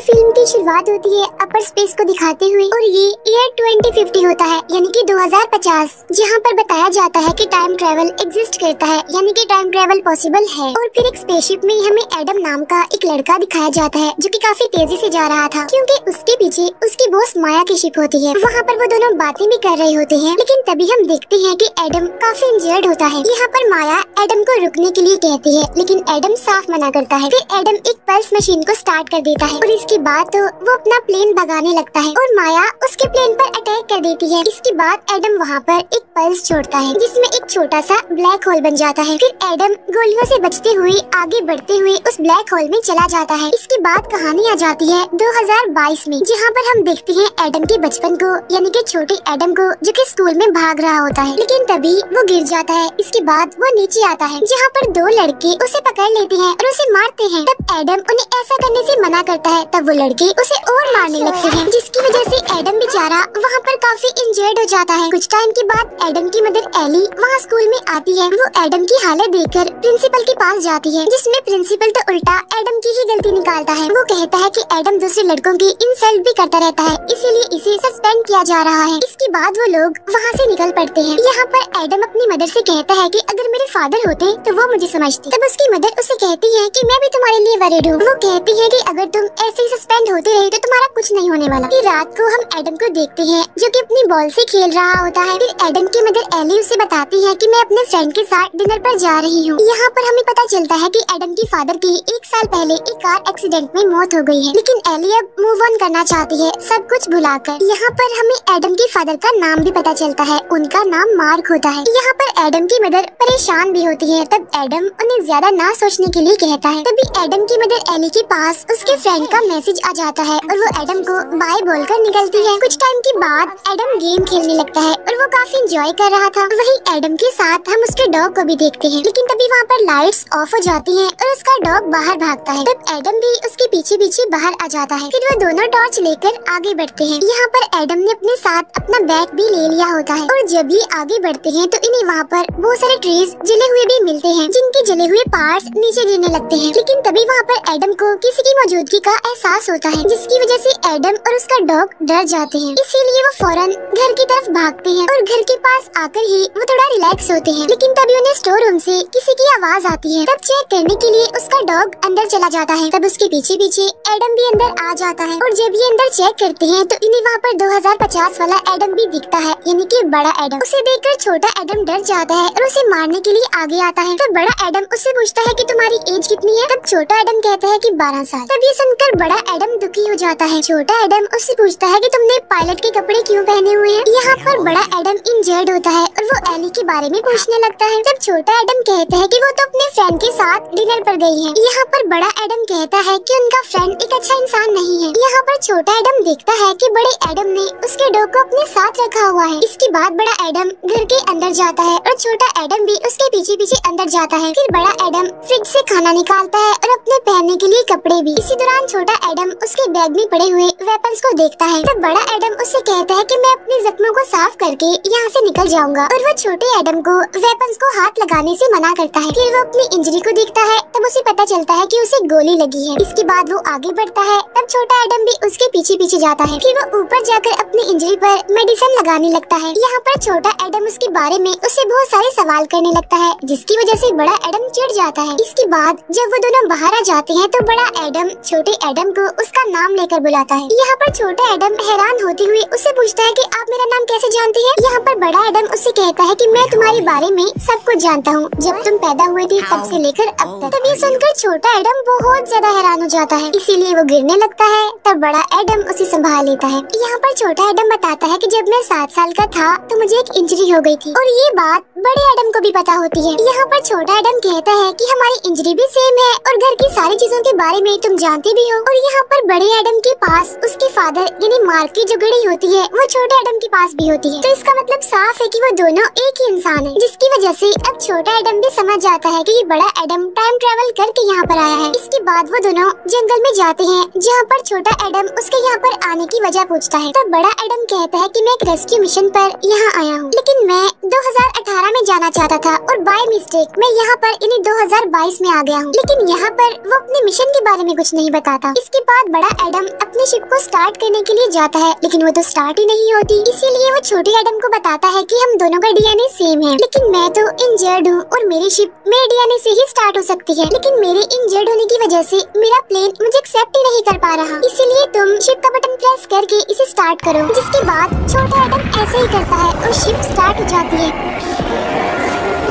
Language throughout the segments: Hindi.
फिल्म की शुरुआत होती है अपर स्पेस को दिखाते हुए और ये ईयर 2050 होता है यानी कि 2050, जहाँ पर बताया जाता है कि टाइम ट्रेवल एग्जिस्ट करता है यानी कि टाइम ट्रेवल पॉसिबल है। और फिर एक स्पेसशिप में हमें एडम नाम का एक लड़का दिखाया जाता है जो कि काफी तेजी से जा रहा था क्योंकि उसके पीछे उसकी बॉस माया की शिप होती है। वहाँ पर वो दोनों बातें भी कर रहे होते हैं, लेकिन तभी हम देखते हैं कि एडम काफी इंजर्ड होता है। यहाँ पर माया एडम को रुकने के लिए कहती है, लेकिन एडम साफ मना करता है। फिर एडम एक पल्स मशीन को स्टार्ट कर देता है और इसके बाद तो वो अपना प्लेन भगाने लगता है और माया उसके प्लेन पर अटैक कर देती है। इसके बाद एडम वहाँ पर एक पल्स छोड़ता है जिसमें एक छोटा सा ब्लैक होल बन जाता है। फिर एडम गोलियों से बचते हुए आगे बढ़ते हुए उस ब्लैक होल में चला जाता है। इसके बाद कहानी आ जाती है 2022 में, जहाँ पर हम देखते हैं एडम के बचपन को यानी कि छोटे एडम को जो कि स्कूल में भाग रहा होता है, लेकिन तभी वो गिर जाता है। इसके बाद वो नीचे आता है जहाँ पर दो लड़के उसे पकड़ लेते हैं और उसे मारते हैं। तब एडम उन्हें ऐसा करने से मना करता है, तब वो लड़के उसे और मारने लगते हैं, जिसकी वजह से एडम बेचारा वहाँ पर काफी इंजर्ड हो जाता है। कुछ टाइम के बाद एडम की मदर एली वहाँ स्कूल में आती है। वो एडम की हालत देखकर प्रिंसिपल के पास जाती है, जिसमें प्रिंसिपल तो उल्टा एडम की ही गलती निकालता है। वो कहता है कि एडम दूसरे लड़कों की इंसल्ट भी करता रहता है, इसीलिए इसे सस्पेंड किया जा रहा है। इसके बाद वो लोग वहाँ से निकल पड़ते हैं। यहाँ पर एडम अपनी मदर से कहता है कि अगर मेरे फादर होते तो वो मुझे समझते। तब उसकी मदर उसे कहती है कि मैं भी तुम्हारे लिए वरीड हूँ। वो कहती है कि अगर तुम ऐसे ही सस्पेंड होते रहे तो तुम्हारा कुछ नहीं होने वाला। फिर रात को हम एडम को देखते हैं जो कि अपनी बॉल से खेल रहा होता है। फिर एडम की मदर एली उसे बताती है कि मैं अपने फ्रेंड के साथ डिनर पर जा रही हूँ। यहाँ पर हमें पता चलता है कि एडम की फादर की 1 साल पहले एक कार एक्सीडेंट में मौत हो गई है, लेकिन एली अब मूव ऑन करना चाहती है सब कुछ भुलाकर। यहाँ पर हमें एडम के फादर का नाम भी पता चलता है, उनका नाम मार्क होता है। यहाँ पर एडम की मदर परेशान भी होती है, तब एडम उन्हें ज्यादा ना सोचने के लिए कहता है। तभी एडम की मदर एली के पास उसके फ्रेंड का मैसेज आ जाता है और वो एडम को बाय बोलकर निकलती है। कुछ टाइम के बाद एडम गेम खेलने लगता है और वो काफी इंजॉय कर रहा था। वहीं एडम के साथ हम उसके डॉग को भी देखते हैं, लेकिन तभी वहाँ पर लाइट्स ऑफ हो जाती हैं और उसका डॉग बाहर भागता है। तब एडम भी उसके पीछे पीछे बाहर आ जाता है। फिर वो दोनों टॉर्च लेकर आगे बढ़ते हैं। यहाँ पर एडम ने अपने साथ अपना बैग भी ले लिया होता है और जब ये आगे बढ़ते हैं तो इन्हें वहाँ पर बहुत सारे ट्रीज जले हुए भी मिलते हैं, जिनके जले हुए पार्ट्स नीचे गिरने लगते हैं। लेकिन तभी वहाँ पर एडम को किसी की मौजूदगी का एहसास होता है, जिसकी वजह से एडम और उसका डॉग डर जाते हैं। इसीलिए वो फौरन घर की तरफ भागते हैं और घर के पास आकर ही वो थोड़ा रिलैक्स होते हैं। लेकिन तभी उन्हें स्टोर रूम से किसी की आवाज आती है। तब चेक करने के लिए उसका डॉग अंदर चला जाता है। तब उसके पीछे पीछे एडम भी अंदर आ जाता है और जब ये अंदर चेक करते हैं तो इन्हें वहाँ पर 2050 वाला एडम भी दिखता है, यानी कि बड़ा एडम। उसे देखकर छोटा एडम डर जाता है और उसे मारने के लिए आगे आता है। तब बड़ा एडम उससे पूछता है कि तुम्हारी एज कितनी है? तब छोटा एडम कहता है कि 12 साल। तब ये सुनकर बड़ा एडम दुखी हो जाता है। छोटा एडम उससे पूछता है कि तुमने पायलट के कपड़े क्यों पहने हुए हैं? यहाँ पर बड़ा एडम इंजर्ड होता है और वो एली के बारे में पूछने लगता है। तब छोटा एडम कहता है कि वो तो अपने फ्रेंड के साथ डिनर पर गई है। यहाँ पर बड़ा एडम कहता है कि उनका फ्रेंड एक अच्छा इंसान नहीं है। यहाँ पर छोटा एडम देखता है कि बड़े एडम ने उसके डॉग को अपने साथ रखा हुआ है। इसके बाद बड़ा एडम घर के अंदर जाता है और छोटा एडम भी उसके पीछे पीछे अंदर जाता है। फिर बड़ा एडम फ्रिज से खाना निकालता है और अपने पहनने के लिए कपड़े भी। इसी दौरान छोटा एडम उसके बैग में पड़े हुए वेपन्स को देखता है। तब बड़ा एडम उससे कहता है कि मैं अपने जख्मों को साफ करके यहाँ से निकल जाऊंगा और वो छोटे एडम को वेपन्स को हाथ लगाने से मना करता है। फिर वो अपनी इंजरी को देखता है, तब उसे पता चलता है कि उसे गोली लगी है। इसके बाद वो आगे बढ़ता है। तब छोटा एडम भी उसके पीछे पीछे जाता है। फिर वो ऊपर जाकर अपनी इंजरी पर मेडिसिन लगाने लगता है। यहाँ पर छोटा एडम उसके बारे में उससे बहुत सारे सवाल करने लगता है, जिसकी वजह से बड़ा एडम चिढ़ जाता है। इसके बाद जब वो दोनों बाहर आ जाते हैं तो बड़ा एडम छोटे एडम को उसका नाम लेकर बुलाता है। यहाँ पर छोटा एडम हैरान होते हुए उससे पूछता है कि आप मेरा नाम कैसे जानते हैं? यहाँ पर बड़ा एडम उससे कहता है कि मैं तुम्हारे बारे में सब कुछ जानता हूँ, जब तुम पैदा हुए थे तब से लेकर अब तक। तब ये सुनकर छोटा एडम बहुत ज्यादा हैरान हो जाता है, इसीलिए वो गिरने लगता है। तब बड़ा एडम उसे संभाल लेता है। यहाँ पर छोटा एडम बताता है कि जब मैं 7 साल का था तो मुझे एक इंजरी हो गई थी और ये बात बड़े एडम को भी पता होती है। यहाँ पर छोटा एडम कहता है कि हमारी इंजरी भी सेम है और घर की सारी चीजों के बारे में तुम जानते भी हो। और यहाँ पर बड़े एडम के पास उसके फादर यानी मार्क की जो घड़ी होती है वो छोटे एडम के पास भी होती है। तो इसका मतलब साफ है कि वो दोनों एक ही इंसान है, जिसकी वजह से अब छोटा एडम भी समझ जाता है कि बड़ा एडम टाइम ट्रेवल करके यहाँ पर आया है। इसके बाद वो दोनों जंगल में जाते हैं, जहाँ पर छोटा एडम उसके यहाँ पर आने की वजह पूछता है। तब बड़ा एडम कहता है कि मैं एक रेस्क्यू मिशन पर यहाँ आया हूँ, लेकिन मैं 2018 में जाना चाहता था और बाय मिस्टेक मैं यहाँ पर इन्हीं 2022 में आ गया हूँ। लेकिन यहाँ पर वो अपने मिशन के बारे में कुछ नहीं बताता। इसके बाद बड़ा एडम अपने शिप को स्टार्ट करने के लिए जाता है, लेकिन वो तो स्टार्ट ही नहीं होती। इसीलिए वो छोटे एडम को बताता है कि हम दोनों का डीएनए सेम है, लेकिन मैं तो इंजर्ड हूँ और मेरी शिप मेरे डीएनए से ही स्टार्ट हो सकती है, लेकिन मेरे इंजर्ड होने की वजह से मेरा प्लेन मुझे एक्सेप्ट ही नहीं कर पा रहा। इसीलिए तुम शिप का बटन प्रेस करके इसे स्टार्ट करो। जिसके बाद छोटा एडम ऐसे ही करता है और शिप स्टार्ट हो जाती है।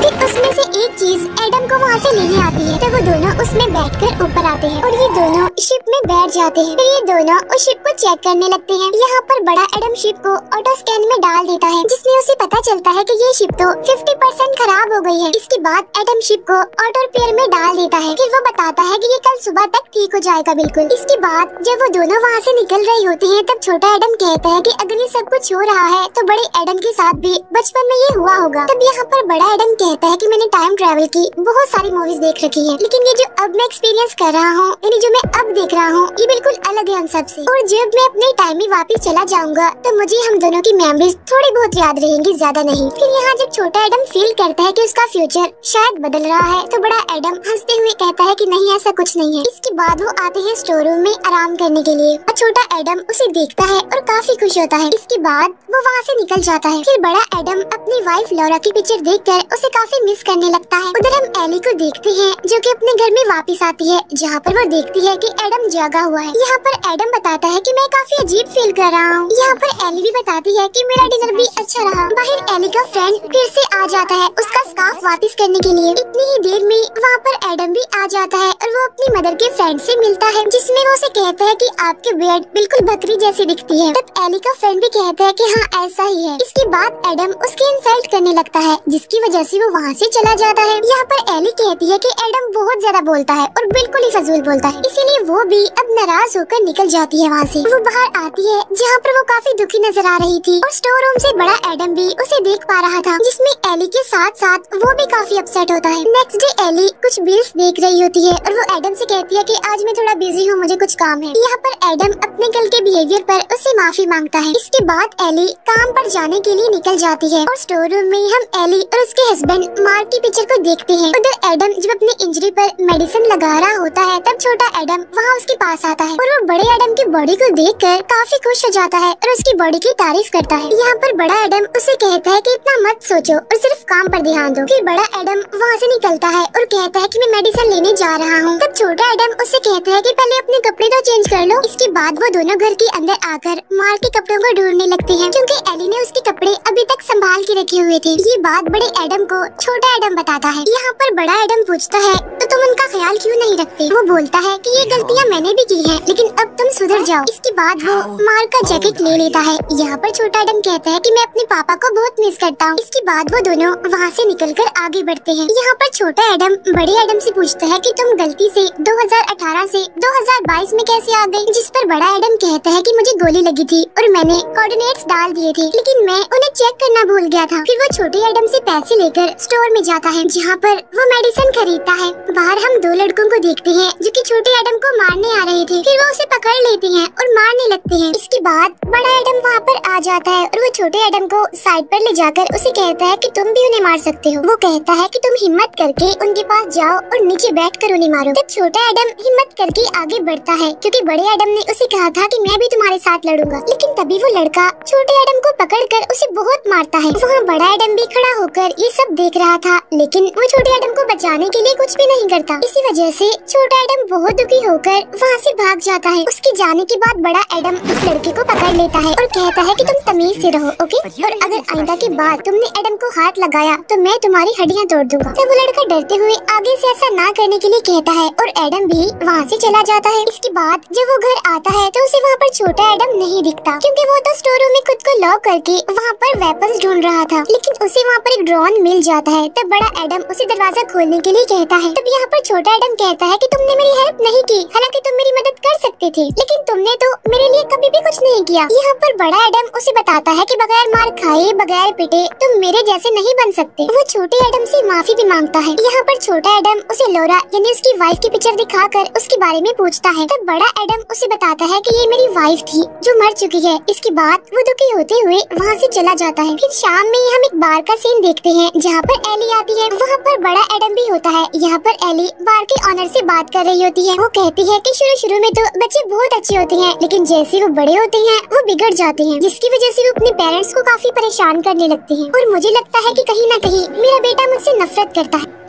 फिर उसमें से एक चीज एडम को वहाँ से लेने आती है, तो वो दोनों उसमें बैठकर ऊपर आते हैं और ये दोनों शिप में बैठ जाते हैं। फिर ये दोनों उस शिप को चेक करने लगते हैं। यहाँ पर बड़ा एडम शिप को ऑटो स्कैन में डाल देता है, जिसमें उसे पता चलता है कि ये शिप तो 50% खराब हो गई है। इसके बाद एडम शिप को ऑटो रिपेयर में डाल देता है। फिर वो बताता है कि ये कल सुबह तक ठीक हो जाएगा बिल्कुल। इसके बाद जब वो दोनों वहाँ से निकल रही होती है, तब छोटा एडम कहता है कि अगर ये सब कुछ हो रहा है तो बड़े एडम के साथ भी बचपन में ये हुआ होगा। तब यहाँ पर बड़ा एडम कहता है कि मैंने टाइम ट्रैवल की बहुत सारी मूवीज देख रखी है, लेकिन ये जो अब मैं एक्सपीरियंस कर रहा हूँ, यानी जो मैं अब देख रहा हूँ, ये बिल्कुल अलग है हम सबसे। और जब मैं अपने टाइम में वापस चला जाऊंगा तो मुझे हम दोनों की मेमोरीज थोड़ी बहुत याद रहेंगी, ज्यादा नहीं। फिर यहाँ जब छोटा एडम फील करता है कि उसका फ्यूचर शायद बदल रहा है, तो बड़ा एडम हंसते हुए कहता है कि नहीं, ऐसा कुछ नहीं है। इसके बाद वो आते हैं स्टोर रूम में आराम करने के लिए और छोटा एडम उसे देखता है और काफी खुश होता है। इसके बाद वो वहाँ से निकल जाता है। फिर बड़ा एडम अपनी वाइफ लॉरा की पिक्चर देखकर उसे काफी मिस करने लगता है। उधर हम एली को देखते हैं जो कि अपने घर में वापस आती है, जहाँ पर वो देखती है कि एडम जागा हुआ है। यहाँ पर एडम बताता है कि मैं काफी अजीब फील कर रहा हूँ। यहाँ पर एली भी बताती है कि मेरा डिनर भी अच्छा रहा। बाहर एली का फ्रेंड फिर से आ जाता है उसका स्कार्फ वापस करने के लिए। इतनी ही देर में वहाँ पर एडम भी आ जाता है और वो अपनी मदर के फ्रेंड से मिलता है, जिसमें वो उसे कहता है कि आपकी बियर्ड बिल्कुल बकरी जैसी दिखती है। तब एली का फ्रेंड भी कहता है कि हाँ ऐसा ही है। इसके बाद एडम उसकी इंसल्ट करने लगता है, जिसकी वजह से वो वहाँ से चला जाता है। यहाँ पर एली कहती है कि एडम बहुत ज्यादा बोलता है और बिल्कुल ही फजूल बोलता है, इसीलिए वो भी अब नाराज होकर निकल जाती है वहाँ से। वो बाहर आती है जहाँ पर वो काफी दुखी नजर आ रही थी और स्टोर रूम से बड़ा एडम भी उसे देख पा रहा था, जिसमें एली के साथ साथ वो भी काफी अपसेट होता है। नेक्स्ट डे एली कुछ बिल्स देख रही होती है और वो एडम से कहती है कि आज मैं थोड़ा बिजी हूँ, मुझे कुछ काम है। यहाँ पर एडम अपने कल के बिहेवियर पर उससे माफी मांगता है। इसके बाद एली काम पर जाने के लिए निकल जाती है और स्टोर रूम में हम एली और उसके हस्बैंड मार्क की पिक्चर को देखते हैं। उधर एडम जब अपनी इंजरी पर मेडिसिन लगा रहा होता है, तब छोटा एडम वहाँ उसके पास आता है और वो बड़े एडम की बॉडी को देखकर काफी खुश हो जाता है और उसकी बॉडी की तारीफ करता है। यहाँ पर बड़ा एडम उसे कहता है कि इतना मत सोचो और सिर्फ काम पर ध्यान दो। फिर बड़ा एडम वहाँ से निकलता है और कहता है कि मैं मेडिसिन लेने जा रहा हूँ। तब छोटा एडम उससे कहता है कि पहले अपने कपड़े तो चेंज कर लो। इसके बाद वो दोनों घर के अंदर आकर मार्क के कपड़ों को ढूंढने लगते हैं, क्योंकि एली ने उसके कपड़े अभी तक संभाल के रखे हुए थे। ये बात बड़े एडम को छोटा एडम बताता है। यहाँ पर बड़ा एडम पूछता है तो तुम उनका ख्याल क्यों नहीं रखते? वो बोलता है कि ये गलतियाँ मैंने भी की हैं, लेकिन अब तुम सुधर जाओ। इसके बाद वो मार्क का जैकेट ले लेता है। यहाँ पर छोटा एडम कहता है कि मैं अपने पापा को बहुत मिस करता हूँ। इसके बाद वो दोनों वहाँ से निकलकर आगे बढ़ते हैं। यहाँ पर छोटा एडम बड़े एडम से पूछता है कि तुम गलती से 2018 से 2022 में कैसे आ गए? जिस पर बड़ा एडम कहता है कि मुझे गोली लगी थी और मैंने कोऑर्डिनेट्स डाल दिए थे, लेकिन मैं उन्हें चेक करना भूल गया था। फिर वो छोटे एडम से पैसे लेकर स्टोर में जाता है, जहाँ पर वो मेडिसिन खरीदता है। बाहर हम दो लड़कों को देखते हैं जो कि छोटे एडम को मारने आ रहे थे। फिर वो उसे पकड़ लेते हैं और मारने लगते हैं। इसके बाद बड़ा एडम वहाँ पर आ जाता है और वो छोटे एडम को साइड पर ले जाकर उसे कहता है कि तुम भी उन्हें मार सकते हो। वो कहता है कि तुम हिम्मत करके उनके पास जाओ और नीचे बैठकर उन्हें मारो। तब छोटा एडम हिम्मत करके आगे बढ़ता है, क्योंकि बड़े एडम ने उसे कहा था कि मैं भी तुम्हारे साथ लड़ूंगा। लेकिन तभी वो लड़का छोटे एडम को पकड़कर उसे बहुत मारता है। वहाँ बड़ा एडम भी खड़ा होकर ये सब देख रहा था, लेकिन वो छोटे एडम को बचाने के लिए कुछ भी नहीं करता। इसी वजह से छोटा एडम बहुत दुखी होकर वहाँ से भाग जाता है। उसके जाने के बाद बड़ा एडम उस लड़के को पकड़ लेता है और कहता है कि तुम तमीज से रहो, ओके? और अगर आइंदा के बाद तुमने एडम को हाथ लगाया तो मैं तुम्हारी हड्डियाँ तोड़ दूंगा। तब वो लड़का डरते हुए आगे से ऐसा ना करने के लिए कहता है और एडम भी वहाँ से चला जाता है। इसके बाद जब वो घर आता है तो उसे वहाँ पर छोटा एडम नहीं दिखता, क्योंकि वो तो स्टोर रूम में खुद को लॉक करके वहाँ पर वेपन्स ढूंढ रहा था। लेकिन उसे वहाँ पर एक ड्रोन मिल जाता है। तब बड़ा एडम उसे दरवाजा खोलने के लिए कहता है। तब यहाँ पर छोटा एडम कहता है कि तुमने मेरी हेल्प नहीं की, हालांकि तुम मेरी मदद कर सकते थे, लेकिन तुमने तो मेरे लिए कभी भी कुछ नहीं किया। यहाँ पर बड़ा एडम उसे बताता है कि बगैर मार खाए बगैर पिटे तुम मेरे जैसे नहीं बन सकते। वो छोटे एडम से माफी भी मांगता है। यहाँ पर छोटा एडम उसे लॉरा यानी उसकी वाइफ की पिक्चर दिखाकर उसके बारे में पूछता है। तब बड़ा एडम उसे बताता है कि ये मेरी वाइफ थी जो मर चुकी है। इसके बाद वो दुखी होते हुए वहाँ से चला जाता है। फिर शाम में हम एक बार का सीन देखते हैं, जहाँ जहाँ पर एली आती है वहाँ पर बड़ा एडम भी होता है। यहाँ पर एली बार के ऑनर से बात कर रही होती है। वो कहती है कि शुरू में तो बच्चे बहुत अच्छे होते हैं, लेकिन जैसे वो बड़े होते हैं वो बिगड़ जाते हैं, जिसकी वजह से वो अपने पेरेंट्स को काफी परेशान करने लगते हैं। और मुझे लगता है कि कहीं न कहीं मेरा बेटा मुझसे नफरत करता है।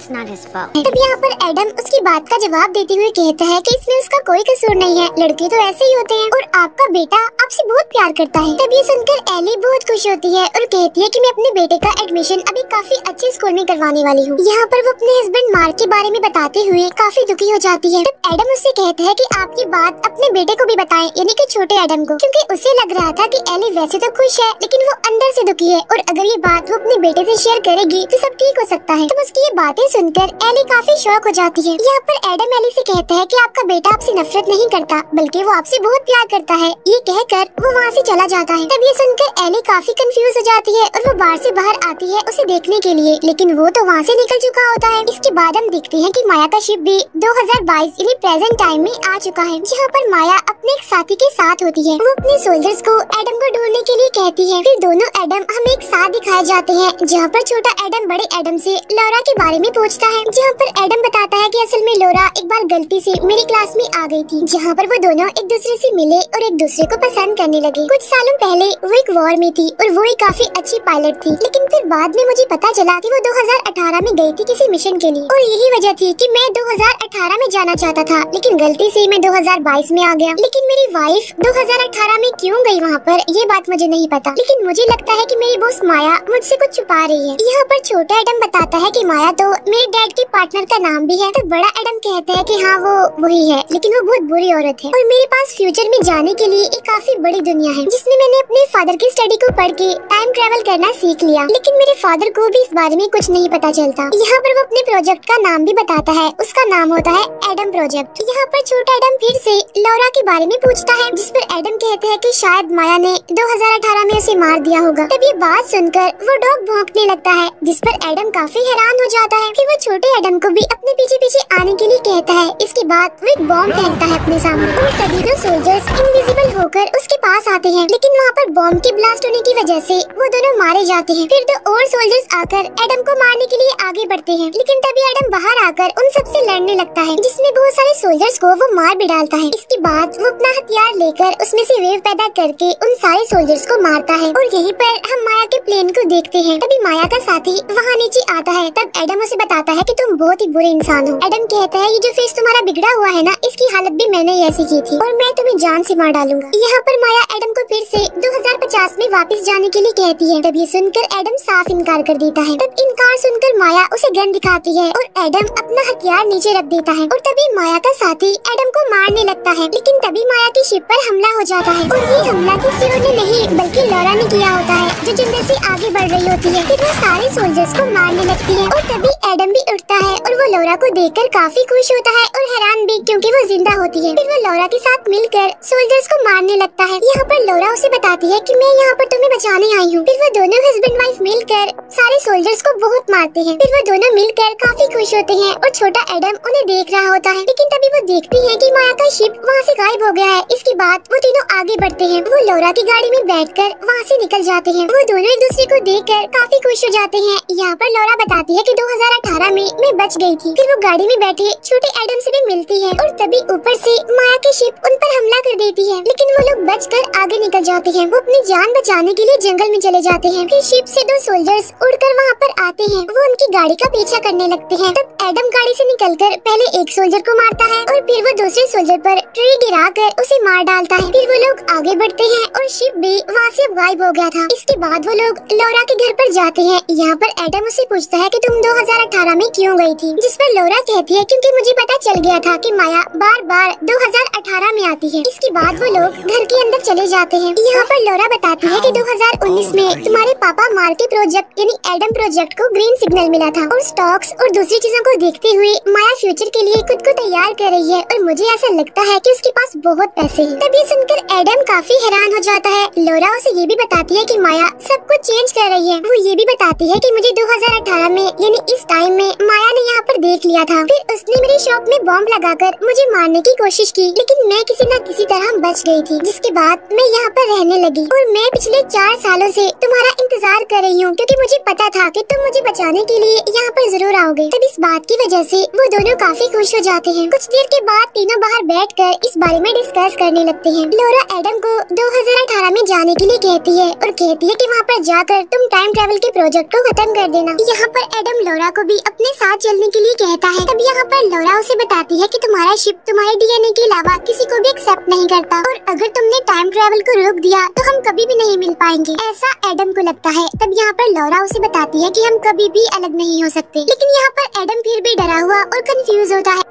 तब यहाँ पर एडम उसकी बात का जवाब देते हुए कहता है कि इसमें उसका कोई कसूर नहीं है, लड़के तो ऐसे ही होते हैं और आपका बेटा आपसे बहुत प्यार करता है। तब ये सुनकर एली बहुत खुश होती है और कहती है कि मैं अपने बेटे का एडमिशन अभी काफी अच्छे स्कूल में करवाने वाली हूँ। यहाँ पर वो अपने हस्बैंड मार्क के बारे में बताते हुए काफी दुखी हो जाती है। तब एडम उससे कहता है कि आप ये बात अपने बेटे को भी बताएं, यानी कि छोटे एडम को, क्योंकि उसे लग रहा था कि एली वैसे तो खुश है लेकिन वो अंदर से दुखी है और अगर ये बात वो अपने बेटे से शेयर करेगी तो सब ठीक हो सकता है। तब उसकी ये बातें सुनकर एली काफी शौक हो जाती है। यहाँ पर एडम एली से कहता है कि आपका बेटा आपसे नफरत नहीं करता बल्कि वो आपसे बहुत प्यार करता है। ये कहकर वो वहाँ से चला जाता है। तब ये सुनकर एली काफी कंफ्यूज हो जाती है और वो बाहर से बाहर आती है उसे देखने के लिए, लेकिन वो तो वहाँ से निकल चुका होता है। इसके बाद हम देखते हैं कि माया का शिप भी 2022 यानी प्रेजेंट टाइम में आ चुका है, जहाँ पर माया अपने एक साथी के साथ होती है। वो अपने सोल्जर्स को एडम को ढूंढने के लिए कहती है। फिर दोनों एडम हमें एक साथ दिखाए जाते हैं, जहाँ पर छोटा एडम बड़े एडम से लौरा के बारे में पूछता है। जहाँ पर एडम बताता है कि असल में लौरा एक बार गलती से मेरी क्लास में आ गई थी, जहाँ पर वो दोनों एक दूसरे से मिले और एक दूसरे को पसंद करने लगे। कुछ सालों पहले वो एक वॉर में थी और वो एक काफी अच्छी पायलट थी, लेकिन फिर बाद में मुझे पता चला कि वो 2018 में गई थी किसी मिशन के लिए और यही वजह थी कि मैं 2018 में जाना चाहता था, लेकिन गलती से मैं 2022 में आ गया। लेकिन मेरी वाइफ 2018 में क्यों गई वहाँ पर, ये बात मुझे नहीं पता, लेकिन मुझे लगता है कि मेरी बॉस माया मुझसे कुछ छुपा रही है। यहाँ पर छोटा एडम बताता है कि माया तो मेरे डैड के पार्टनर का नाम भी है। तो बड़ा एडम कहता है कि हाँ वो वही है, लेकिन वो बहुत बुरी औरत है और मेरे पास फ्यूचर में जाने के लिए एक काफी बड़ी दुनिया है, जिसमें मैंने अपने फादर की स्टडी को पढ़ के टाइम ट्रेवल करना सीख लिया, लेकिन मेरे फादर को भी इस बारे में कुछ नहीं पता चलता। यहाँ पर वो अपने प्रोजेक्ट का नाम भी बताता है, उसका नाम होता है एडम प्रोजेक्ट। यहाँ पर छोटा एडम फिर से लौरा के बारे में पूछता है, जिस पर एडम कहते हैं कि शायद माया ने 2018 में उसे मार दिया होगा। तब ये बात सुनकर वो डॉग भौंकने लगता है, जिस पर एडम काफी हैरान हो जाता है। फिर वो छोटे एडम को भी अपने पीछे पीछे आने के लिए कहता है। इसके बाद वो एक बॉम्ब फेंकता है अपने सामने और तभी दो सोल्जर्स इनविजिबल होकर उसके पास आते हैं, लेकिन वहाँ पर बॉम्ब के ब्लास्ट होने की वजह से वो दोनों मारे जाते हैं। फिर दो और सोल्जर्स आकर एडम को मारने के लिए आगे बढ़ते हैं, लेकिन तभी एडम बाहर आकर उन सबसे लड़ने लगता है, जिसमें बहुत सारे सोल्जर्स को वो मार भी डालता है। इसके बाद वो अपना हथियार लेकर उसमें से वेव पैदा करके उन सारे सोल्जर्स को मारता है और यहीं पर हम माया के प्लेन को देखते हैं। तभी माया का साथी वहाँ नीचे आता है। तब एडम उसे बताता है कि तुम बहुत ही बुरे इंसान हो। एडम कहता है ये जो फेस तुम्हारा बिगड़ा हुआ है ना, इसकी हालत भी मैंने ऐसी की थी और मैं तुम्हें जान से मार डालूंगा। यहाँ पर माया एडम को फिर से 2050 में वापस जाने के लिए कहती है। तब ये सुनकर एडम साफ इनकार कर देता है। तब इनकार सुनकर माया उसे गन दिखाती है और एडम अपना हथियार नीचे रख देता है और तभी माया का साथी एडम को मारने लगता है, लेकिन तभी माया की शिप पर हमला हो जाता है और ये हमला किसी और ने नहीं बल्कि लौरा ने किया होता है, जो जंगल से आगे बढ़ रही होती है। फिर वो सारे सोल्जर्स को मारने लगती है और तभी एडम भी उठता है और वो लौरा को देखकर काफी खुश होता है और हैरान भी, क्योंकि वो जिंदा होती है। फिर वो लौरा के साथ मिलकर सोल्जर्स को मारने लगता है। यहाँ पर लौरा उसे बताती है कि मैं यहाँ पर तुम्हें बचाने आई हूँ। फिर वो दोनों हस्बैंड वाइफ मिलकर सारे सोल्जर्स को बहुत मारते हैं। फिर वो दोनों मिलकर काफी खुश होते हैं और छोटा एडम उन्हें देख रहा होता है, लेकिन तभी वो देखती है कि माया का शिप वहाँ से गायब हो गया है। इसके बाद वो तीनों आगे बढ़ते हैं। वो लौरा की गाड़ी में बैठकर वहाँ से निकल जाते हैं। वो दोनों एक दूसरे को देखकर काफी खुश हो जाते हैं। यहाँ पर लौरा बताती है कि 2018 में मैं बच गई थी। फिर वो गाड़ी में बैठे छोटे एडम से भी मिलती है और तभी ऊपर से माया की शिप उन पर हमला कर देती है, लेकिन वो लोग बचकर आगे निकल जाते हैं। वो अपनी जान बचाने के लिए जंगल में चले जाते हैं। फिर शिप से दो सोल्जर्स उड़कर वहाँ पर आते हैं। वो उनकी गाड़ी का पीछा करने लगते हैं। तब एडम गाड़ी से निकलकर पहले एक सोल्जर को मारता है और फिर वो दूसरे सोल्जर पर ट्री गिराकर उसे मार डालता है। फिर वो लोग आगे बढ़ते हैं और शिप भी वहाँ से गायब हो गया था। इसके बाद वो लोग लौरा के घर पर जाते हैं। यहाँ पर एडम उससे पूछता है कि तुम 2018 में क्यों गई थी, जिस पर लौरा कहती है क्योंकि मुझे पता चल गया था कि माया बार बार 2018 में आती है। इसके बाद वो लोग घर के अंदर चले जाते हैं। यहाँ पर लौरा बताती है कि 2019 में तुम्हारे पापा मार के प्रोजेक्ट यानी एडम प्रोजेक्ट को ग्रीन सिग्नल मिला था और स्टॉक्स और दूसरी चीजों को देखते हुए माया फ्यूचर के लिए खुद को तैयार कर रही है और मुझे ऐसा लगता है कि उसके पास बहुत पैसे से ही। तब ये सुनकर एडम काफी हैरान हो जाता है। लौरा उसे ये भी बताती है कि माया सब कुछ चेंज कर रही है। वो ये भी बताती है कि मुझे 2018 में यानी इस टाइम में माया ने यहाँ पर देख लिया था। फिर उसने मेरी शॉप में बॉम्ब लगाकर मुझे मारने की कोशिश की, लेकिन मैं किसी न किसी तरह बच गई थी। जिसके बाद मैं यहाँ पर रहने लगी और मैं पिछले 4 सालों से तुम्हारा इंतजार कर रही हूँ, क्योंकि मुझे पता था कि तुम मुझे बचाने के लिए यहाँ पर जरूर आओगे। तब इस बात की वजह से वो दोनों काफी खुश हो जाते हैं। कुछ देर के बाद तीनों बाहर बैठकर इस बारे में डिस्कस करने लगते हैं। लौरा एडम को 2018 में जाने के लिए कहती है और कहती है कि वहाँ पर जाकर तुम टाइम ट्रैवल के प्रोजेक्ट को खत्म कर देना। यहाँ पर एडम लौरा को भी अपने साथ चलने के लिए कहता है। तब यहाँ पर लौरा उसे बताती है कि तुम्हारा शिप तुम्हारे डीएनए के अलावा किसी को भी एक्सेप्ट नहीं करता और अगर तुमने टाइम ट्रैवल को रोक दिया तो हम कभी भी नहीं मिल पाएंगे, ऐसा एडम को लगता है। तब यहाँ पर लौरा उसे बताती है कि हम कभी भी अलग नहीं हो सकते, लेकिन यहाँ पर एडम फिर भी डरा हुआ और कंफ्यूज होता है।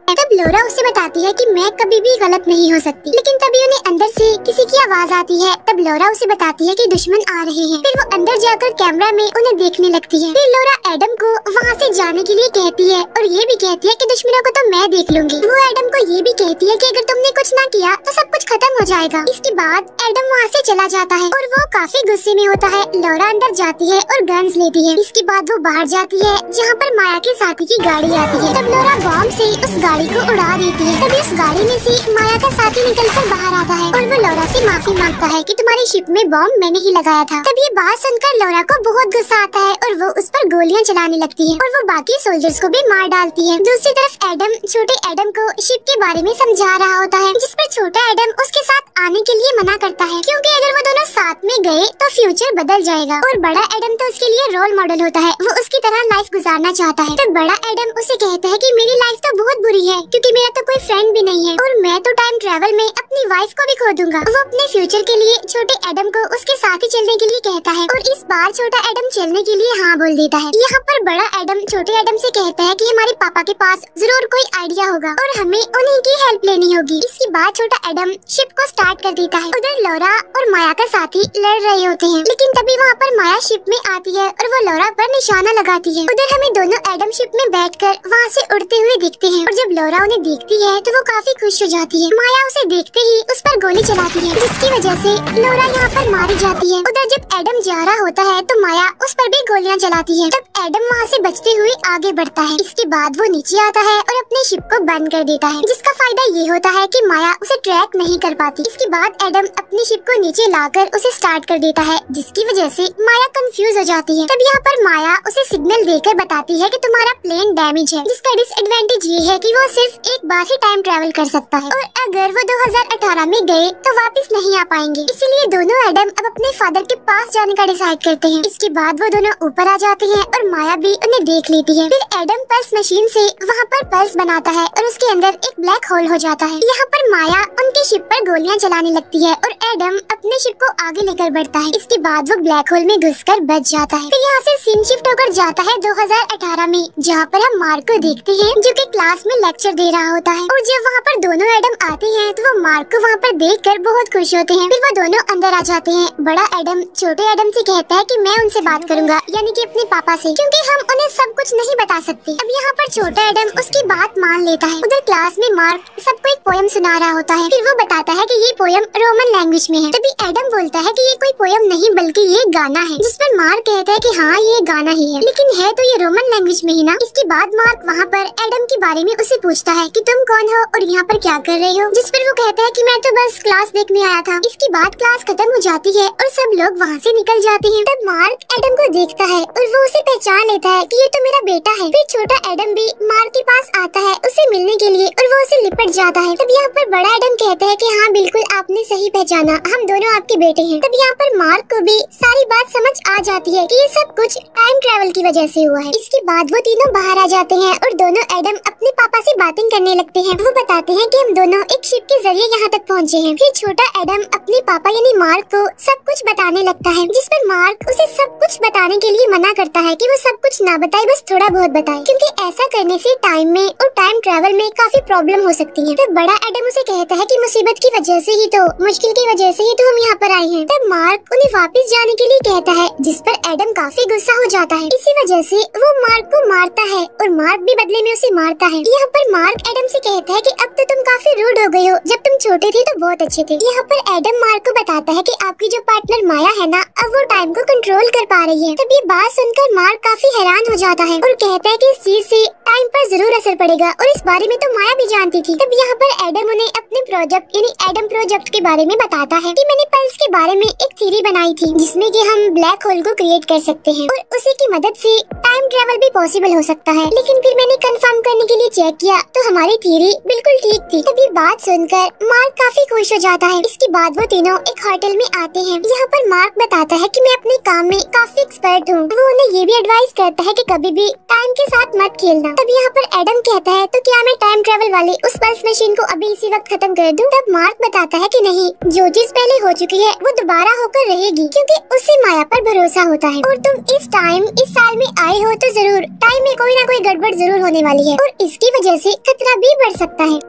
तब लौरा उसे बताती है कि मैं कभी भी गलत नहीं हो सकती, लेकिन तभी उन्हें अंदर से किसी की आवाज आती है। तब लौरा उसे बताती है कि दुश्मन आ रहे हैं। फिर वो अंदर जाकर कैमरा में उन्हें देखने लगती है। फिर लौरा एडम को वहाँ से जाने के लिए कहती है और ये भी कहती है कि दुश्मनों को तो मैं देख लूंगी। वो एडम को ये भी कहती है कि अगर तुमने कुछ ना किया तो सब कुछ खत्म हो जाएगा। इसके बाद एडम वहाँ से चला जाता है और वो काफी गुस्से में होता है। लौरा अंदर जाती है और गन्स लेती है। इसके बाद वो बाहर जाती है जहाँ पर माया के साथी की गाड़ी आती है। तब लौरा बॉम्ब से उस गाड़ी को उड़ा देती है। तभी उस गाड़ी में से माया का साथी निकलकर बाहर आता है और वो लौरा से माफी मांगता है कि तुम्हारी शिप में बॉम्ब मैंने ही लगाया था। तब ये बात सुनकर लौरा को बहुत गुस्सा आता है और वो उस पर गोलियां चलाने लगती है और वो बाकी सोल्जर्स को भी मार डालती है। दूसरी तरफ एडम छोटे एडम को शिप के बारे में समझा रहा होता है, जिस पर छोटा एडम उसके साथ आने के लिए मना करता है, क्योंकि अगर वो दोनों साथ में गए तो फ्यूचर बदल जाएगा। और बड़ा एडम तो उसके लिए रोल मॉडल होता है, वो उसकी तरह लाइफ गुजारना चाहता है। तो बड़ा एडम उसे कहता है कि मेरी लाइफ तो बहुत बुरी है, क्योंकि मेरा तो कोई फ्रेंड भी नहीं है और मैं तो टाइम ट्रैवल में अपनी वाइफ को भी खो दूंगा। वो अपने फ्यूचर के लिए छोटे एडम को उसके साथ ही चलने के लिए कहता है और इस बार छोटा एडम चलने के लिए हाँ बोल देता है। यहाँ पर बड़ा एडम छोटे एडम से कहता है कि हमारे पापा के पास जरूर कोई आइडिया होगा और हमें उन्हीं की हेल्प लेनी होगी। इसके बाद छोटा एडम शिप को स्टार्ट कर देता है। उधर लौरा और माया का साथी लड़ रहे होते हैं, लेकिन तभी वहाँ पर माया शिप में आती है और वो लौरा पर निशाना लगाती है। उधर हमें दोनों एडम शिप में बैठकर वहाँ से उड़ते हुए दिखते हैं और जब लौरा उन्हें देखती है तो वो काफी खुश हो जाती है। माया उसे देखते ही उस पर गोली चलाती है, जिसकी वजह से लौरा यहाँ पर मारी जाती है। उधर जब एडम जा रहा होता है तो माया उस पर भी गोलियां चलाती है। तब एडम वहाँ से बचते हुए आगे बढ़ता है। इसके बाद वो नीचे आता है और अपने शिप को बंद कर देता है, जिसका फायदा ये होता है कि माया उसे ट्रैक नहीं कर पाती। इसके बाद एडम अपनी शिप को नीचे लाकर उसे स्टार्ट कर देता है, जिसकी वजह से माया कंफ्यूज हो जाती है। तब यहाँ पर माया उसे सिग्नल देकर बताती है कि तुम्हारा प्लेन डैमेज है, जिसका डिसएडवांटेज ये है कि वो सिर्फ एक बार ही टाइम ट्रैवल कर सकता है और अगर वो 2018 में गए तो वापस नहीं आ पाएंगे। इसीलिए दोनों एडम अब अपने फादर के पास जाने का डिसाइड करते हैं। इसके बाद वो दोनों ऊपर आ जाते हैं और माया भी उन्हें देख लेती है। फिर एडम पल्स मशीन से वहाँ पर पल्स बनाता है और उसके अंदर एक ब्लैक होल हो जाता है। यहाँ पर माया उनकी शिप पर गोलियां चलाने लगती है और एडम अपने शिप को आगे लेकर बढ़ता है। इसके बाद वो ब्लैक होल में घुसकर बच जाता है। फिर यहाँ से सीन शिफ्ट होकर जाता है 2018 में, जहाँ पर हम मार्क को देखते हैं जो कि क्लास में लेक्चर दे रहा होता है। और जब वहाँ पर दोनों एडम आते हैं तो वो मार्क को वहाँ पर देखकर बहुत खुश होते हैं। फिर वो दोनों अंदर आ जाते हैं। बड़ा एडम छोटे एडम से कहता है कि मैं उनसे बात करूंगा, यानी कि अपने पापा से, क्योंकि हम उन्हें सब कुछ नहीं बता सकते। अब यहाँ पर छोटा एडम उसकी बात मान लेता है। उधर क्लास में मार्क सबको एक पोयम सुना रहा होता है। फिर वो बताता है कि ये पोयम रोमन लैंग्वेज में है। तभी एडम बोलता है कि ये कोई पोयम नहीं बल्कि ये गाना है, जिस पर मार्क कहता है कि हाँ ये गाना ही है, लेकिन है तो ये रोमन लैंग्वेज में ही ना। इसके बाद मार्क वहाँ पर एडम के बारे में उसे पूछता है कि तुम कौन हो और यहाँ पर क्या कर रहे हो, जिस पर वो कहता है कि मैं तो बस क्लास देखने आया था। इसके बाद क्लास खत्म हो जाती है और सब लोग वहाँ से निकल जाते हैं। तब मार्क एडम को देखता है और वो उसे पहचान लेता है कि ये तो मेरा बेटा है। फिर छोटा एडम भी मार्क के पास आता है उसे मिलने के लिए और वो उसे लिपट जाता है। तब यहाँ पर बड़ा एडम कहता है कि हाँ बिल्कुल आपने सही पहचाना, हम दोनों आपके बेटे हैं। तब यहाँ पर मार्क को भी सारी बात समझ आ जाती है कि ये सब कुछ टाइम ट्रैवल की वजह से हुआ है। इसके बाद वो तीनों बाहर आ जाते हैं और दोनों एडम अपने पापा से बातें करने लगते हैं। वो बताते हैं कि हम दोनों एक शिप के जरिए यहाँ तक पहुँचे हैं। फिर छोटा एडम अपने पापा यानी मार्क को सब कुछ बताने लगता है, जिस पर मार्क उसे सब कुछ बताने के लिए मना करता है कि वो सब कुछ ना बताए, बस थोड़ा बहुत बताए, क्योंकि ऐसा करने से टाइम में और टाइम ट्रैवल में काफी प्रॉब्लम हो सकती है। तो बड़ा एडम उसे कहता है कि मुसीबत की वजह से ही तो, मुश्किल की वजह से ही तो हम यहाँ पर आए हैं। तब मार्क उन्हें वापस जाने के लिए कहता है, जिस पर एडम काफी गुस्सा हो जाता है। इसी वजह से वो मार्क को मारता है और मार्क भी बदले में उसे मारता है। यहाँ पर मार्क एडम से कहता है कि अब तो तुम काफी रूड हो गए हो, जब तुम छोटे थे तो बहुत अच्छे थे। यहाँ पर एडम मार्क को बताता है कि आपकी जो पार्टनर माया है ना, अब वो टाइम को कंट्रोल कर पा रही है। तब ये बात सुनकर मार्क काफी हैरान हो जाता है और कहता है कि इस चीज से टाइम पर जरूर असर पड़ेगा और इस बारे में तो माया भी जानती थी। तब यहाँ पर एडम उन्हें अपने प्रोजेक्ट यानी एडम प्रोजेक्ट के बारे में बताता है कि मैंने पल्स के बारे में एक थ्योरी बनाई थी, जिसमें कि हम ब्लैक होल को क्रिएट कर सकते हैं और उसी की मदद से टाइम ट्रेवल भी पॉसिबल हो सकता है। लेकिन फिर मैंने कंफर्म करने के लिए चेक किया तो हमारी थ्योरी बिल्कुल ठीक थी। तब ये बात सुनकर मार्क काफी खुश हो जाता है। इसके बाद वो तीनों एक होटल में आते हैं। यहाँ पर मार्क बताता है कि मैं अपने काम में काफी एक्सपर्ट हूँ। वो उन्हें ये भी एडवाइस करता है कि कभी भी टाइम के साथ मत खेलना। तब यहाँ पर एडम कहता है, तो क्या मैं टाइम ट्रेवल वाले उस पल्स मशीन को अभी इसी वक्त खत्म कर दूं? तब मार्क बताता है कि नहीं, जो चीज पहले हो चुकी है वो दोबारा होकर रहेगी, क्योंकि उससे माया पर भरोसा होता है। और तुम इस साल में आए हो तो जरूर टाइम में कोई ना कोई गड़बड़ जरूर होने वाली है और इसकी वजह से खतरा भी बढ़ सकता है।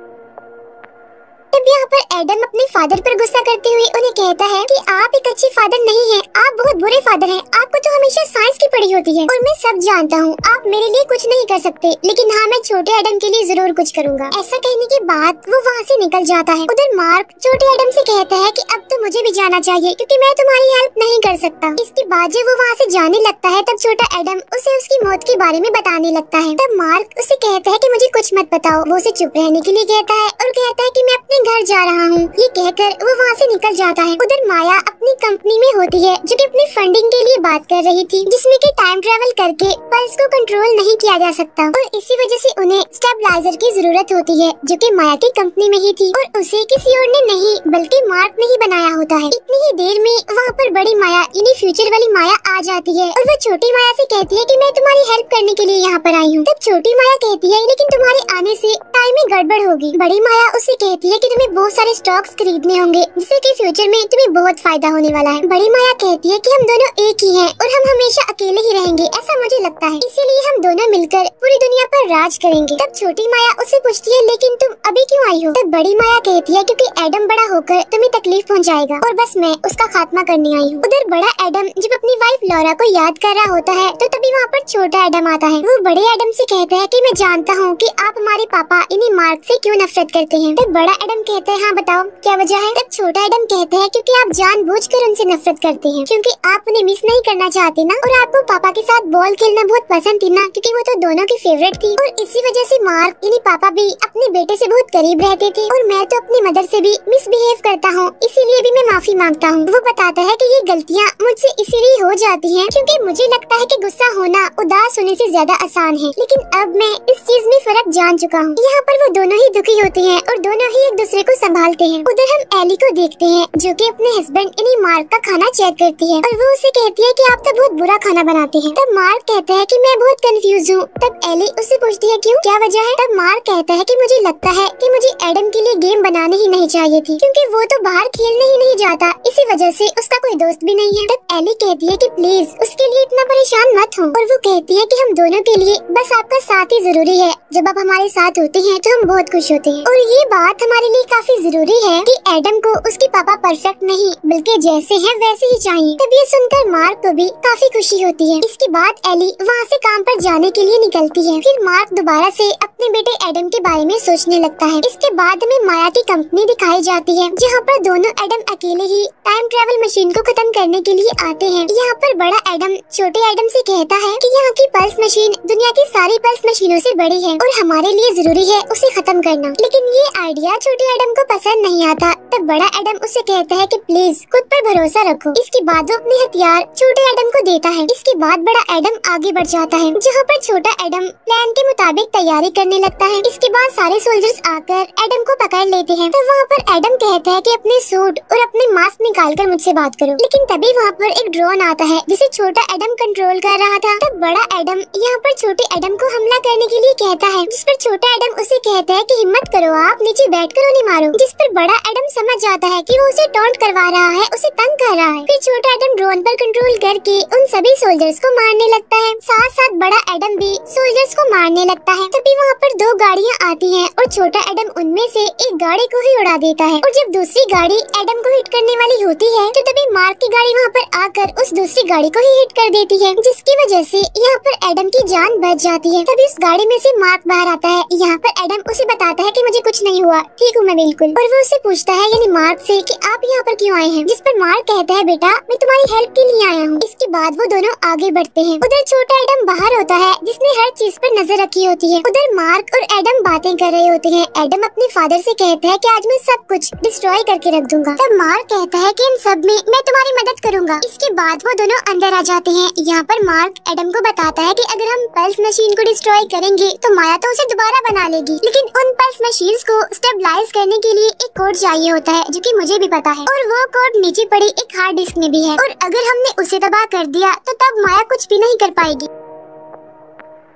तब यहाँ पर एडम अपने फादर पर गुस्सा करते हुए उन्हें कहता है कि आप एक अच्छे फादर नहीं हैं, आप बहुत बुरे फादर हैं। आपको तो हमेशा साइंस की पढ़ी होती है और मैं सब जानता हूँ, आप मेरे लिए कुछ नहीं कर सकते, लेकिन हाँ मैं छोटे एडम के लिए जरूर कुछ करूँगा। ऐसा कहने के बाद वो वहाँ से निकल जाता है। उधर मार्क छोटे एडम से कहता है कि अब तो मुझे भी जाना चाहिए, क्योंकि मैं तुम्हारी हेल्प नहीं कर सकता। इसके बाद जब वो वहाँ से जाने लगता है तब छोटा एडम उसे उसकी मौत के बारे में बताने लगता है। तब मार्क उसे कहता है कि मुझे कुछ मत बताओ। वो उसे चुप रहने के लिए कहता है और कहता है कि मैं अपने घर जा रहा हूँ। ये कहकर वो वहाँ से निकल जाता है। उधर माया अपनी कंपनी में होती है, जो कि अपनी फंडिंग के लिए बात कर रही थी, जिसमें कि टाइम ट्रेवल करके पल्स को कंट्रोल नहीं किया जा सकता और इसी वजह से उन्हें स्टेबलाइजर की जरूरत होती है, जो कि माया की कंपनी में ही थी और उसे किसी और ने नहीं बल्कि मार्क ने ही बनाया होता है। इतनी ही देर में वहाँ पर बड़ी माया यानी फ्यूचर वाली माया आ जाती है और वो छोटी माया से कहती है कि मैं तुम्हारी हेल्प करने के लिए यहाँ पर आई हूँ। तब छोटी माया कहती है, लेकिन तुम्हारे आने से टाइम में गड़बड़ होगी। बड़ी माया उसे कहती है कि तुम्हें बहुत सारे स्टॉक्स खरीदने होंगे, जिससे कि फ्यूचर में तुम्हें बहुत फायदा होने वाला है। बड़ी माया कहती है कि हम दोनों एक ही हैं और हम हमेशा अकेले ही रहेंगे, ऐसा मुझे लगता है, इसीलिए हम दोनों मिलकर पूरी दुनिया पर राज करेंगे। तब छोटी माया उससे पूछती है, लेकिन तुम अभी क्यों आई हो? तब बड़ी माया कहती है, क्योंकि एडम बड़ा होकर तुम्हें तकलीफ पहुंचाएगा और बस मैं उसका खात्मा करने आई हूँ। उधर बड़ा एडम जब अपनी वाइफ लॉरा को याद कर रहा होता है तो तभी वहाँ पर छोटा एडम आता है। वो बड़े एडम से कहता है कि मैं जानता हूँ कि आप हमारे पापा यानी मार्क से क्यों नफरत करते हैं। तब बड़ा एडम कहता है, हाँ बताओ क्या वजह है? तब छोटा एडम कहता है, क्योंकि आप जानबूझकर उनसे नफरत करते हैं, क्योंकि आप उन्हें मिस नहीं करना चाहते ना, और आपको पापा के साथ बॉल खेलना बहुत पसंद थी ना, क्योंकि वो तो दोनों की फेवरेट थी। और इसी वजह से मार्क यानी पापा भी अपने बेटे से बहुत करीब रहते थे और मैं तो अपनी मदर से भी मिसबिहेव करता हूँ, इसीलिए भी मैं माफी मांगता हूँ। वो बताता है कि ये गलतियाँ मुझसे इसीलिए हो जाती हैं क्योंकि मुझे लगता है कि गुस्सा होना उदास होने से ज्यादा आसान है, लेकिन अब मैं इस चीज में फर्क जान चुका हूँ। यहाँ पर वो दोनों ही दुखी होते हैं और दोनों ही एक दूसरे को संभालते हैं। उधर हम एली को देखते हैं, जो कि अपने हस्बैंड यानी मार्क का खाना चेक करती है और वो उसे कहती है कि आप तो बहुत बुरा खाना बनाते हैं। तब मार्क कहता है कि मैं बहुत कंफ्यूज हूँ। तब एली उससे पूछती है, क्यों, क्या वजह है? तब मार्क कहता है कि मुझे लगता है कि मुझे एडम के लिए गेम बनानी ही नहीं चाहिए थी, क्योंकि वो तो बाहर खेलने ही नहीं जाता, इसी वजह से उसका कोई दोस्त भी नहीं है। तब एली कहती है कि प्लीज उसके लिए इतना परेशान मत हो, और वो कहती है कि हम दोनों के लिए बस आपका साथ ही जरूरी है। जब आप हमारे साथ होते हैं तो हम बहुत खुश होते हैं, और ये बात हमारे लिए काफी जरूरी है कि एडम को उसके पापा परफेक्ट नहीं बल्कि जैसे हैं वैसे ही चाहिए। तब ये सुनकर मार्क को भी काफी खुशी होती है। इसके बाद एली वहाँ से काम पर जाने के लिए निकलती है। फिर मार्क दोबारा से अपने बेटे एडम के बारे में सोचने लगता है। इसके बाद हमें माया की कंपनी दिखाई जाती है, जहाँ पर दोनों एडम अकेले ही टाइम ट्रेवल मशीन को खत्म करने के लिए आते हैं। यहाँ पर बड़ा एडम छोटे एडम से कहता है कि यहाँ की पल्स मशीन दुनिया की सारी पल्स मशीनों से बड़ी है और हमारे लिए जरूरी है उसे खत्म करना। लेकिन ये आइडिया छोटे एडम को पसंद नहीं आता। तब बड़ा एडम उसे कहता है कि प्लीज खुद पर भरोसा रखो। इसके बाद वो अपने हथियार छोटे एडम को देता है। इसके बाद बड़ा एडम आगे बढ़ जाता है, जहाँ पर छोटा एडम प्लान के मुताबिक तैयारी करने लगता है। इसके बाद सारे सोल्जर्स आकर एडम को पकड़ लेते हैं। तब वहाँ पर एडम कहता है कि अपने सूट और अपने मास्क निकाल कर मुझसे बात करो। लेकिन तभी वहाँ पर एक ड्रोन आता है जिसे छोटा एडम कंट्रोल कर रहा था। तब बड़ा एडम यहाँ पर छोटे एडम को हमला करने के लिए कहता है, जिस पर छोटा एडम उसे कहता है कि हिम्मत करो, आप नीचे बैठकर उन्हें मारो। जिस पर बड़ा एडम समझ जाता है कि वो उसे टॉन्ट करवा रहा है, उसे तंग कर रहा है। फिर छोटा एडम ड्रोन पर कंट्रोल करके उन सभी सोल्जर्स को मारने लगता है। साथ साथ बड़ा एडम भी सोल्जर्स को मारने लगता है। तभी वहाँ पर दो गाड़ियाँ आती हैं और छोटा एडम उनमें से एक गाड़ी को ही उड़ा देता है। और जब दूसरी गाड़ी एडम को हिट करने वाली होती है तो तभी मार्क की गाड़ी वहाँ पर आकर उस दूसरी गाड़ी को ही हिट कर देती है, जिसकी वजह से यहाँ पर एडम की जान बच जाती है। तभी उस गाड़ी में से मार्क बाहर आता है। यहाँ पर एडम उसे बताता है कि मुझे कुछ नहीं हुआ, ठीक हूँ मैं बिल्कुल। और वो उसे पूछता है यानी मार्क से कि आप यहाँ पर क्यों आए हैं, जिस पर मार्क कहता है बेटा मैं तुम्हारी हेल्प के लिए आया हूँ। इसके बाद वो दोनों आगे बढ़ते हैं। उधर छोटा एडम बाहर होता है जिसने हर चीज पर नजर रखी होती है। उधर मार्क और एडम बातें कर रहे होते हैं। एडम अपने फादर से कहता है कि आज मैं सब कुछ डिस्ट्रॉय करके रख दूंगा। तब मार्क कहता है कि इन सब में मैं तुम्हारी मदद करूंगा। इसके बाद वो दोनों अंदर आ जाते हैं। यहाँ पर मार्क एडम को बताता है कि अगर हम पल्स मशीन को डिस्ट्रॉय करेंगे तो माया तो उसे दोबारा बना लेगी, लेकिन उन पल्स मशीन्स को स्टेबलाइज करने के लिए एक कोड चाहिए होता है जो कि मुझे भी पता है, और वो कोड नीचे पड़ी एक हार्ड डिस्क में भी है, और अगर हमने उसे तबाह कर दिया तो तब माया कुछ भी नहीं कर पाएगी।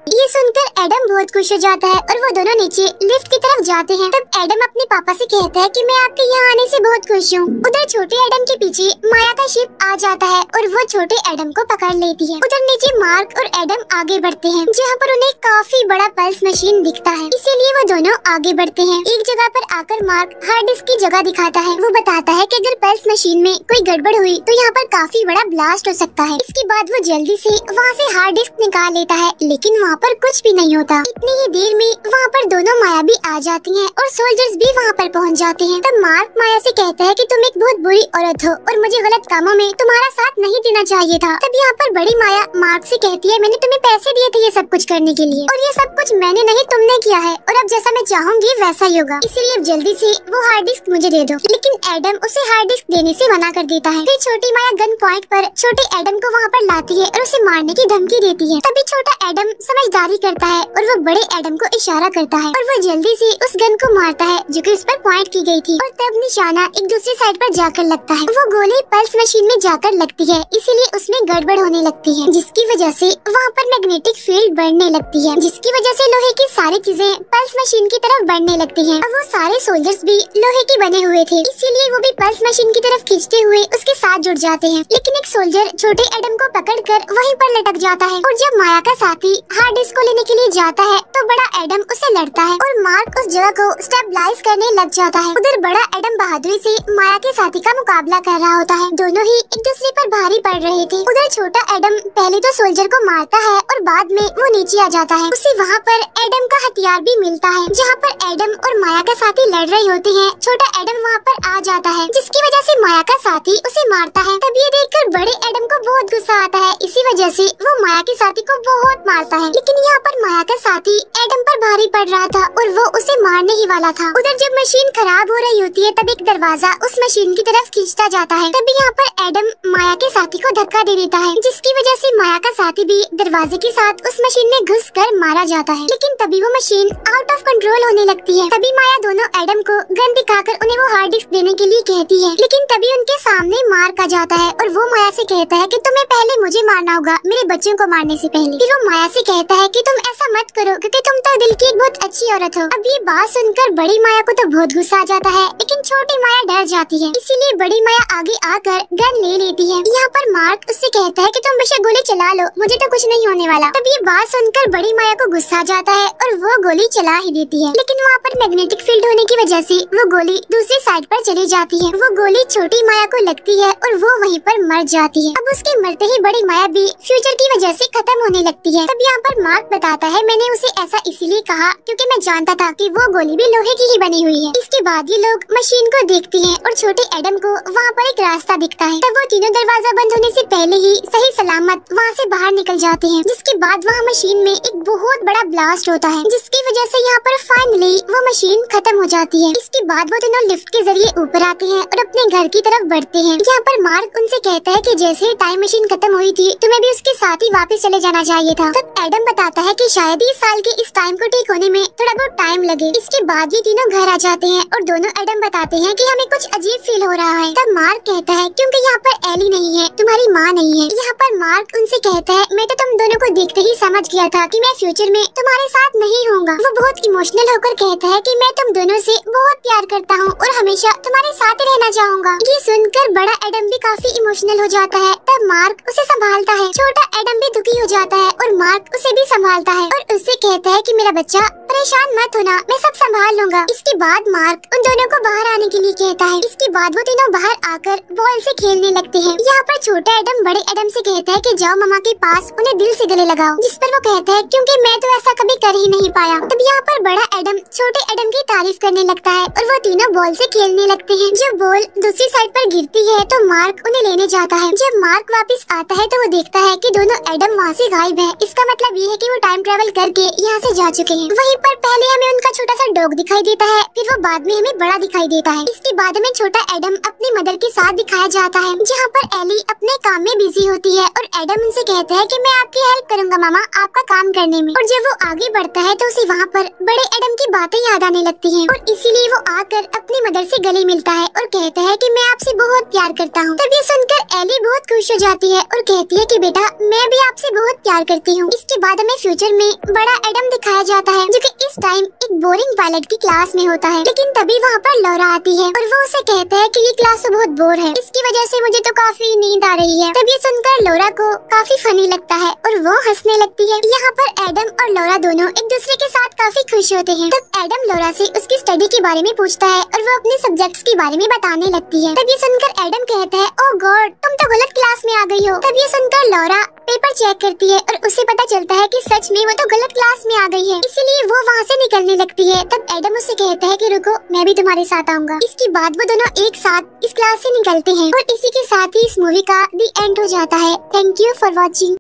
ये सुनकर एडम बहुत खुश हो जाता है और वो दोनों नीचे लिफ्ट की तरफ जाते हैं। तब एडम अपने पापा से कहता है कि मैं आपके यहाँ आने से बहुत खुश हूँ। उधर छोटे एडम के पीछे माया का शिप आ जाता है और वो छोटे एडम को पकड़ लेती है। उधर नीचे मार्क और एडम आगे बढ़ते हैं जहाँ पर उन्हें काफी बड़ा पल्स मशीन दिखता है, इसीलिए वो दोनों आगे बढ़ते हैं। एक जगह पर आकर मार्क हार्ड डिस्क की जगह दिखाता है। वो बताता है कि अगर पल्स मशीन में कोई गड़बड़ हुई तो यहाँ पर काफी बड़ा ब्लास्ट हो सकता है। इसके बाद वो जल्दी से वहाँ से हार्ड डिस्क निकाल लेता है, लेकिन वहाँ पर कुछ भी नहीं होता। इतनी ही देर में वहाँ पर दोनों माया भी आ जाती हैं और सोल्जर्स भी वहाँ पर पहुँच जाते हैं। तब मार्क माया से कहता है कि तुम एक बहुत बुरी औरत हो और मुझे गलत कामों में तुम्हारा साथ नहीं देना चाहिए था। तब यहाँ पर बड़ी माया मार्क से कहती है मैंने तुम्हें पैसे दिए थे ये सब कुछ करने के लिए, और ये सब कुछ मैंने नहीं तुमने किया है, और अब जैसा मैं चाहूंगी वैसा ही होगा, इसीलिए जल्दी से वो हार्ड डिस्क मुझे दे दो। लेकिन एडम उसे हार्ड डिस्क देने से मना कर देता है। फिर छोटी माया गन पॉइंट पर छोटे एडम को वहाँ पर लाती है और उसे मारने की धमकी देती है। तभी छोटा एडम समझदारी करता है और वो बड़े एडम को इशारा करता है और वो जल्दी से उस गन को मारता है जो कि उस पर पॉइंट की गई थी, और तब निशाना एक दूसरी साइड पर जाकर लगता है। वो गोली पल्स मशीन में जाकर लगती है, इसीलिए उसमें गड़बड़ होने लगती है, जिसकी वजह से वहाँ पर मैग्नेटिक फील्ड बढ़ने लगती है, जिसकी वजह से लोहे की सारी चीजें पल्स मशीन की तरफ बढ़ने लगती है। अब वो सारे सोल्जर्स भी लोहे के बने हुए थे, इसीलिए वो भी पल्स मशीन की तरफ खींचते हुए उसके साथ जुड़ जाते हैं। लेकिन एक सोल्जर छोटे एडम को पकड़कर वहीं पर लटक जाता है, और जब माया का साथी हार्ड डिस्क को लेने के लिए जाता है तो बड़ा एडम उसे लड़ता है और मार्क उस जगह को स्टेबलाइज करने लग जाता है। उधर बड़ा एडम बहादुरी से माया के साथी का मुकाबला कर रहा होता है। दोनों ही एक दूसरे पर भारी पड़ रहे थे। उधर छोटा एडम पहले तो सोल्जर को मारता है और बाद में वो नीचे आ जाता है। उसे वहाँ पर एडम का हथियार भी मिलता है। जहाँ पर एडम और माया का साथी लड़ रहे होते हैं, छोटा एडम वहाँ पर आ जाता है, जिसकी वजह से माया का साथी उसे मारता है। तब ये देखकर बड़े एडम को बहुत गुस्सा आता है, इसी वजह से वो माया के साथी को बहुत मारता है। लेकिन यहाँ पर माया का साथी एडम पर भारी पड़ रहा था और वो उसे मारने ही वाला था। उधर जब मशीन खराब हो रही होती है तब एक दरवाजा उस मशीन की तरफ खींचता जाता है। तभी यहाँ पर एडम माया के साथी को धक्का दे देता है, जिसकी वजह से माया का साथी भी दरवाजे के साथ उस मशीन में घुसकर मारा जाता है। लेकिन तभी वो मशीन आउट ऑफ कंट्रोल होने लगती है। तभी माया दोनों एडम को गन दिखाकर उन्हें वो हार्ड डिस्क देने के लिए कहती है, लेकिन तभी उनके सामने मार्क आ जाता है और वो माया से कहता है कि तुम्हें पहले मुझे मारना होगा मेरे बच्चों को मारने से पहले। फिर वो माया से कहता है कि तुम ऐसा मत करो क्योंकि तुम तो दिल की एक बहुत अच्छी औरत हो। अब ये बात सुनकर बड़ी माया को तो बहुत गुस्सा आ जाता है, लेकिन छोटी माया डर जाती है, इसीलिए बड़ी माया आगे आकर गन ले लेती है। यहाँ पर मार्क उससे कहता है कि तुम बेशक गोली चला लो, मुझे तो कुछ नहीं होने वाला। तब ये बात सुनकर बड़ी माया को गुस्सा आ जाता है और वो गोली चला ही देती है, लेकिन वहाँ पर मैग्नेटिक फील्ड होने की वजह से वो गोली दूसरी साइड पर चली जाती है। वो गोली छोटी माया को लगती है और वो वहीं पर मर जाती है। अब उसके मरते ही बड़ी माया भी फ्यूचर की वजह से खत्म होने लगती है। तब यहाँ पर मार्क बताता है मैंने उसे ऐसा इसीलिए कहा क्योंकि मैं जानता था कि वो गोली भी लोहे की ही बनी हुई है। इसके बाद ये लोग मशीन को देखते हैं और छोटे एडम को वहाँ पर एक रास्ता दिखता है। तब वो तीनों दरवाजा बंद होने से पहले ही सही सलामत वहाँ से बाहर निकल जाते हैं। जिसके बाद वहाँ मशीन में एक बहुत बड़ा ब्लास्ट होता है, जिसकी वजह से यहाँ पर फाइनली वो मशीन खत्म हो जाती है। इसके बाद वो दोनों लिफ्ट के जरिए ऊपर आते हैं और अपने घर की तरफ बढ़ते हैं। यहाँ पर मार्क उनसे कहता है कि जैसे ही टाइम मशीन खत्म हुई थी तुम्हें भी उसके साथ ही वापस चले जाना चाहिए था। तब एडम बताता है कि शायद इस साल के इस टाइम को ठीक होने में थोड़ा बहुत टाइम लगे। इसके बाद ये तीनों घर आ जाते हैं और दोनों एडम बताते हैं कि हमें कुछ अजीब फील हो रहा है। तब मार्क कहता है क्योंकि यहाँ पर एली नहीं है, तुम्हारी माँ नहीं है। यहाँ पर मार्क उनसे कहता है मैं तो तुम दोनों को देखते ही समझ गया था कि मैं फ्यूचर में तुम्हारे साथ नहीं होऊंगा। वो बहुत इमोशनल होकर कहता है कि मैं तुम दोनों से बहुत प्यार करता हूँ और हमेशा तुम्हारे साथ ही रहना चाहूंगा। ये सुनकर बड़ा एडम भी काफी इमोशनल हो जाता है। तब मार्क उसे संभालता है। छोटा एडम भी दुखी हो जाता है और मार्क उसे भी संभालता है और उससे कहता है कि मेरा बच्चा परेशान मत होना, मैं सब संभाल लूंगा। इसके बाद मार्क उन दोनों को बाहर आने के लिए कहता है। इसके बाद वो तीनों बाहर आकर बॉल से खेलने लगते हैं। यहाँ पर छोटा एडम बड़े एडम से कहता है कि जाओ मामा के पास उन्हें दिल से गले लगाओ, जिस पर वो कहता है क्योंकि मैं तो ऐसा कभी कर ही नहीं पाया। तब यहाँ पर बड़ा एडम छोटे एडम की तारीफ करने लगता है और वो तीनों बॉल से खेलने लगते हैं। जब बॉल दूसरी साइड पर गिरती है तो मार्क उन्हें लेने जाता है। जब मार्क वापस आता है तो वो देखता है कि दोनों एडम वहाँ से गायब है। इसका मतलब ये है कि वो टाइम ट्रेवल करके यहाँ से जा चुके हैं। वहीं पर पहले हमें उनका छोटा सा डॉग दिखाई देता है, फिर वो बाद में हमें बड़ा दिखाई देता है। इसके बाद हमें छोटा एडम अपनी मदर के साथ दिखाया जाता है, जहाँ पर एली अपने काम में बिजी होती है और एडम उनसे कहता है कि मैं आपकी हेल्प करूंगा मामा आपका काम करने में। और जब वो आगे बढ़ता है तो उसे वहाँ पर बड़े एडम की बातें याद आने लगती हैं और इसीलिए वो आकर अपनी मदर से गले मिलता है और कहता है कि मैं आपसे बहुत प्यार करता हूँ। तब ये सुनकर एली बहुत खुश हो जाती है और कहती है कि बेटा मैं भी आपसे बहुत प्यार करती हूँ। इसके बाद हमें फ्यूचर में बड़ा एडम दिखाया जाता है जो कि इस टाइम एक बोरिंग पायलट की क्लास में होता है। लेकिन तभी वहाँ पर लौरा आती है और वो उसे कहता है कि ये क्लास तो बहुत बोर है, इसकी वजह से मुझे तो काफी नींद आ रही है। तब ये सुनकर लौरा को काफी फनी लगता है और वो हंसने लगती है। यहाँ पर एडम और लौरा दोनों एक दूसरे के साथ काफी खुश होते हैं। तब एडम लौरा से उसकी स्टडी के बारे में पूछता है और वो अपने सब्जेक्ट्स के बारे में बताने लगती है। तब ये सुनकर एडम कहता है ओह गॉड तुम तो गलत क्लास में आ गई हो। तब ये सुनकर लौरा पेपर चेक करती है और उसे पता चलता है कि सच में वो तो गलत क्लास में आ गई है, इसीलिए वो वहाँ से निकलने लगती है। तब एडम उसे कहता है कि रुको मैं भी तुम्हारे साथ आऊंगा। इसके बाद वो दोनों एक साथ इस क्लास से निकलते हैं और इसी के साथ ही इस मूवी का दी एंड हो जाता है। Thank you for watching.